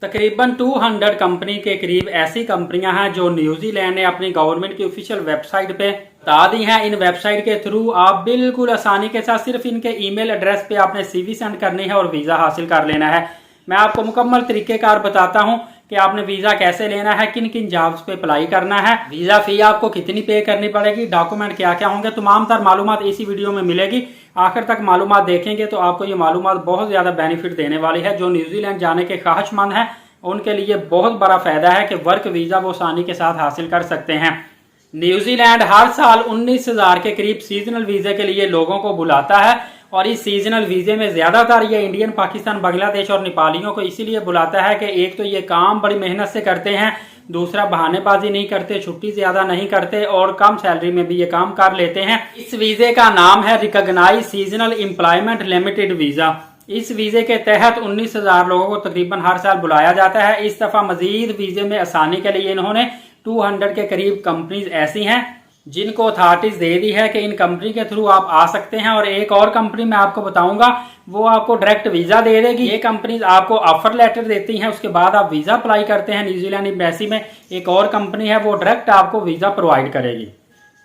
तकरीबन 200 कंपनी के करीब ऐसी कंपनियां हैं जो न्यूजीलैंड ने अपनी गवर्नमेंट की ऑफिशियल वेबसाइट पे बता दी हैं। इन वेबसाइट के थ्रू आप बिल्कुल आसानी के साथ सिर्फ इनके ईमेल एड्रेस पे आपने सीवी सेंड करनी है और वीजा हासिल कर लेना है। मैं आपको मुकम्मल तरीकेकार बताता हूँ कि आपने वीजा कैसे लेना है, किन किन जॉब्स पे अप्लाई करना है, वीजा फी आपको कितनी पे करनी पड़ेगी, डॉक्यूमेंट क्या क्या होंगे, तमाम तर मालूमात इसी वीडियो में मिलेगी। आखिर तक मालूमात देखेंगे तो आपको ये मालूमात बहुत ज्यादा बेनिफिट देने वाली है। जो न्यूजीलैंड जाने के ख्वाहिशमंद हैं उनके लिए बहुत बड़ा फायदा है कि वर्क वीजा वो आसानी के साथ हासिल कर सकते हैं। न्यूजीलैंड हर साल 19,000 के करीब सीजनल वीजे के लिए लोगों को बुलाता है और इस सीजनल वीजे में ज्यादातर ये इंडियन, पाकिस्तान, बांग्लादेश और नेपालियों को इसीलिए बुलाता है कि एक तो ये काम बड़ी मेहनत से करते हैं, दूसरा बहानेबाजी नहीं करते, छुट्टी ज्यादा नहीं करते और कम सैलरी में भी ये काम कर लेते हैं। इस वीजे का नाम है recognised seasonal employment limited visa. इस वीजे के तहत 19,000 लोगों को तकरीबन हर साल बुलाया जाता है। इस दफा मजीद वीजे में आसानी के लिए इन्होंने 200 के करीब कंपनीज ऐसी हैं जिनको अथॉरिटीज दे दी है कि इन कंपनी के थ्रू आप आ सकते हैं। और एक और कंपनी मैं आपको बताऊंगा वो आपको डायरेक्ट वीजा दे देगी। ये कंपनीज आपको ऑफर लेटर देती हैं, उसके बाद आप वीजा अप्लाई करते हैं न्यूजीलैंड एम्बेसी में। एक और कंपनी है वो डायरेक्ट आपको वीजा प्रोवाइड करेगी।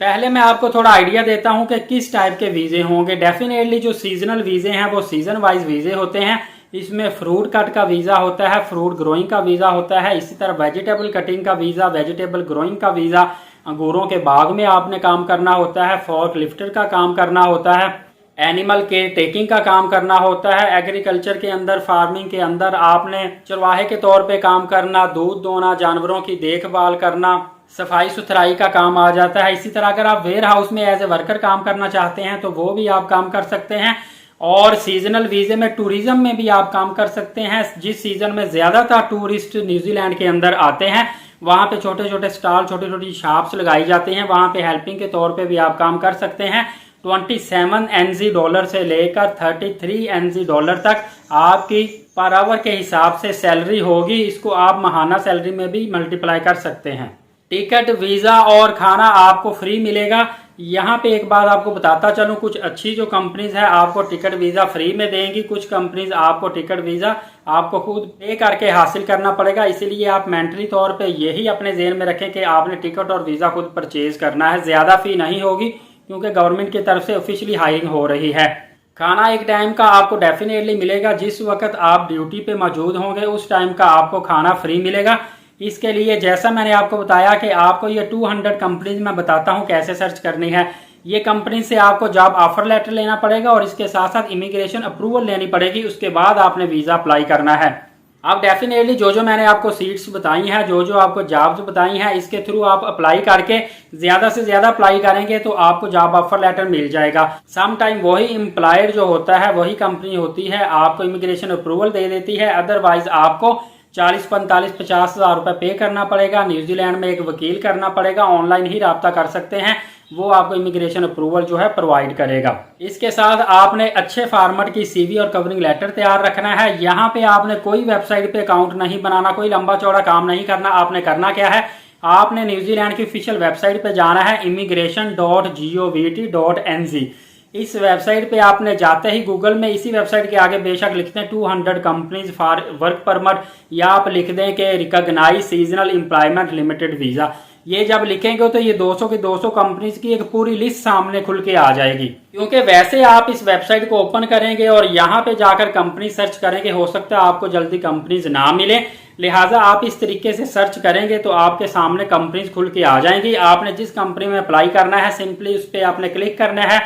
पहले मैं आपको थोड़ा आइडिया देता हूं कि किस टाइप के वीजे होंगे। डेफिनेटली जो सीजनल वीजे हैं वो सीजन वाइज वीजे होते हैं। इसमें फ्रूट कट का वीजा होता है, फ्रूट ग्रोइंग का वीजा होता है, इसी तरह वेजिटेबल कटिंग का वीजा, वेजिटेबल ग्रोइंग का वीजा, अंगूरों के बाग में आपने काम करना होता है, फॉर्क लिफ्टर का काम करना होता है, एनिमल केयर टेकिंग का काम करना होता है, एग्रीकल्चर के अंदर, फार्मिंग के अंदर आपने चरवाहे के तौर पे काम करना, दूध दोना, जानवरों की देखभाल करना, सफाई सुथराई का काम आ जाता है। इसी तरह अगर आप वेयर हाउस में एज ए वर्कर काम करना चाहते हैं तो वो भी आप काम कर सकते हैं। और सीजनल वीजे में टूरिज्म में भी आप काम कर सकते हैं। जिस सीजन में ज्यादातर टूरिस्ट न्यूजीलैंड के अंदर आते हैं वहां पे छोटे छोटे स्टॉल, छोटी छोटी शॉप्स लगाई जाती हैं, वहां पे हेल्पिंग के तौर पे भी आप काम कर सकते हैं। 27 NZ डॉलर से लेकर 33 NZ डॉलर तक आपकी पर आवर के हिसाब से सैलरी होगी। इसको आप माहाना सैलरी में भी मल्टीप्लाई कर सकते हैं। टिकट, वीजा और खाना आपको फ्री मिलेगा। यहाँ पे एक बात आपको बताता चलूं, कुछ अच्छी जो कंपनीज है आपको टिकट वीजा फ्री में देंगी, कुछ कंपनीज आपको टिकट वीजा आपको खुद पे करके हासिल करना पड़ेगा। इसीलिए आप मेंटली तौर पे यही अपने ज़हन में रखें कि आपने टिकट और वीजा खुद परचेज करना है। ज्यादा फी नहीं होगी क्योंकि गवर्नमेंट की तरफ से ऑफिशियली हायरिंग हो रही है। खाना एक टाइम का आपको डेफिनेटली मिलेगा। जिस वक्त आप ड्यूटी पे मौजूद होंगे उस टाइम का आपको खाना फ्री मिलेगा। इसके लिए जैसा मैंने आपको बताया कि आपको ये 200 कंपनीज में बताता हूँ कैसे सर्च करनी है। ये कंपनी से आपको जॉब ऑफर लेटर लेना पड़ेगा और इसके साथ साथ इमिग्रेशन अप्रूवल लेनी पड़ेगी। उसके बाद आपने वीजा अप्लाई करना है। अब डेफिनेटली जो मैंने आपको सीट्स बताई हैं, जो आपको जॉब्स बताई हैं, इसके थ्रू आप अप्लाई करके ज्यादा से ज्यादा अप्लाई करेंगे तो आपको जॉब ऑफर लेटर मिल जाएगा। सम टाइम वही एम्प्लॉयर जो होता है, वही कंपनी होती है, आपको इमिग्रेशन अप्रूवल दे देती है। अदरवाइज आपको 40, 45, 50 हजार रुपए पे करना पड़ेगा। न्यूजीलैंड में एक वकील करना पड़ेगा, ऑनलाइन ही राब्ता कर सकते हैं, वो आपको इमिग्रेशन अप्रूवल जो है प्रोवाइड करेगा। इसके साथ आपने अच्छे फॉर्मेट की सीवी और कवरिंग लेटर तैयार रखना है। यहाँ पे आपने कोई वेबसाइट पे अकाउंट नहीं बनाना, कोई लंबा चौड़ा काम नहीं करना। आपने करना क्या है, आपने न्यूजीलैंड की ऑफिशियल वेबसाइट पे जाना है immigration.govt.nz। इस वेबसाइट पे आपने जाते ही गूगल में इसी वेबसाइट के आगे बेशक लिखते हैं 200 कंपनीज फॉर वर्क परमिट, या आप लिख दें कि recognised seasonal employment limited visa. ये जब लिखेंगे तो ये 200 की 200 कंपनीज की एक पूरी लिस्ट सामने खुल के आ जाएगी। क्योंकि वैसे आप इस वेबसाइट को ओपन करेंगे और यहाँ पे जाकर कंपनी सर्च करेंगे, हो सकता है आपको जल्दी कंपनीज ना मिले, लिहाजा आप इस तरीके से सर्च करेंगे तो आपके सामने कंपनीज खुल के आ जाएंगी। आपने जिस कंपनी में अप्लाई करना है सिंपली उस पर आपने क्लिक करना है।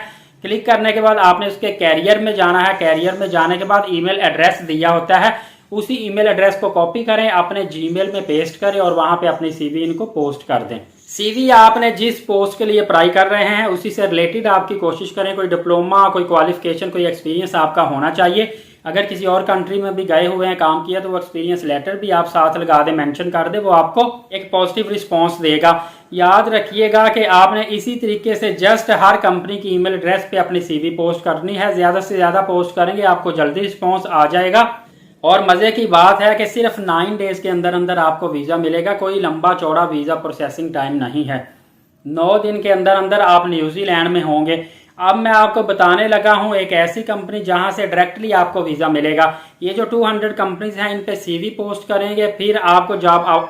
क्लिक करने के बाद आपने उसके कैरियर में जाना है। कैरियर में जाने के बाद ईमेल एड्रेस दिया होता है, उसी ईमेल एड्रेस को कॉपी करें, अपने जीमेल में पेस्ट करें और वहां पे अपनी सीवी इनको पोस्ट कर दें। सीवी आपने जिस पोस्ट के लिए अप्लाई कर रहे हैं उसी से रिलेटेड आपकी कोशिश करें। कोई डिप्लोमा, कोई क्वालिफिकेशन, कोई एक्सपीरियंस आपका होना चाहिए। अगर किसी और कंट्री में भी गए हुए हैं, काम किया, तो वो एक्सपीरियंस लेटर भी आप साथ लगा दे, मेंशन कर दे, वो आपको एक पॉजिटिव रिस्पांस देगा। याद रखिएगा कि आपने इसी तरीके से जस्ट हर कंपनी की ईमेल एड्रेस पे अपनी सीवी पोस्ट करनी है। ज्यादा से ज्यादा पोस्ट करेंगे आपको जल्दी रिस्पांस आ जाएगा। और मजे की बात है कि सिर्फ 9 डेज के अंदर अंदर आपको वीजा मिलेगा। कोई लंबा चौड़ा वीजा प्रोसेसिंग टाइम नहीं है। 9 दिन के अंदर अंदर आप न्यूजीलैंड में होंगे। अब मैं आपको बताने लगा हूं एक ऐसी कंपनी जहां से डायरेक्टली आपको वीजा मिलेगा। ये जो 200 कंपनीज हैं इन पे सीवी पोस्ट करेंगे, फिर आपको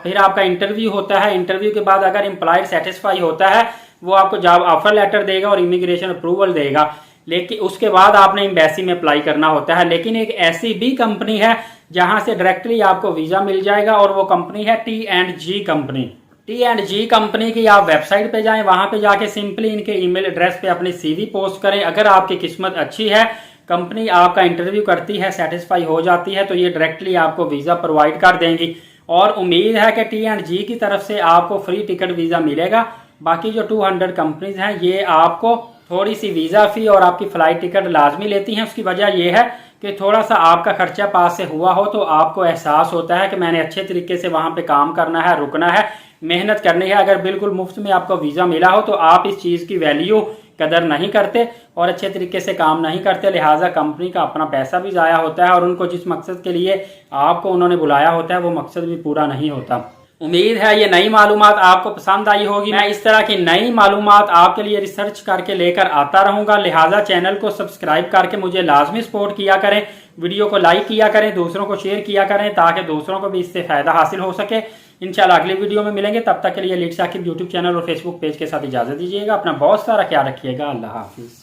फिर आपका इंटरव्यू होता है। इंटरव्यू के बाद अगर एम्प्लॉयर सेटिस्फाई होता है वो आपको जॉब ऑफर लेटर देगा और इमिग्रेशन अप्रूवल देगा। लेकिन उसके बाद आपने एम्बेसी में अप्लाई करना होता है। लेकिन एक ऐसी भी कंपनी है जहां से डायरेक्टली आपको वीजा मिल जाएगा और वो कंपनी है T&G कंपनी। T&G कंपनी की आप वेबसाइट पे जाएं, वहां पे जाके सिंपली इनके ईमेल एड्रेस पे अपनी सीवी पोस्ट करें। अगर आपकी किस्मत अच्छी है, कंपनी आपका इंटरव्यू करती है, सेटिस्फाई हो जाती है, तो ये डायरेक्टली आपको वीजा प्रोवाइड कर देंगी। और उम्मीद है कि T&G की तरफ से आपको फ्री टिकट वीजा मिलेगा। बाकी जो 200 कंपनीज हैं ये आपको थोड़ी सी वीजा फी और आपकी फ्लाइट टिकट लाजमी लेती हैं। उसकी वजह यह है कि थोड़ा सा आपका खर्चा पास से हुआ हो तो आपको एहसास होता है कि मैंने अच्छे तरीके से वहां पे काम करना है, रुकना है, मेहनत करनी है। अगर बिल्कुल मुफ्त में आपको वीजा मिला हो तो आप इस चीज की वैल्यू कदर नहीं करते और अच्छे तरीके से काम नहीं करते। लिहाजा कंपनी का अपना पैसा भी जाया होता है और उनको जिस मकसद के लिए आपको उन्होंने बुलाया होता है वो मकसद भी पूरा नहीं होता। उम्मीद है ये नई मालूमात आपको पसंद आई होगी। मैं इस तरह की नई मालूमात आपके लिए रिसर्च करके लेकर आता रहूंगा। लिहाजा चैनल को सब्सक्राइब करके मुझे लाजमी सपोर्ट किया करें, वीडियो को लाइक किया करें, दूसरों को शेयर किया करें ताकि दूसरों को भी इससे फायदा हासिल हो सके। इंशाल्लाह अगली वीडियो में मिलेंगे, तब तक के लिए लीड साकिब यूट्यूब चैनल और फेसबुक पेज के साथ इजाजत दीजिएगा। अपना बहुत सारा ख्याल रखिएगा। अल्लाह हाफिज।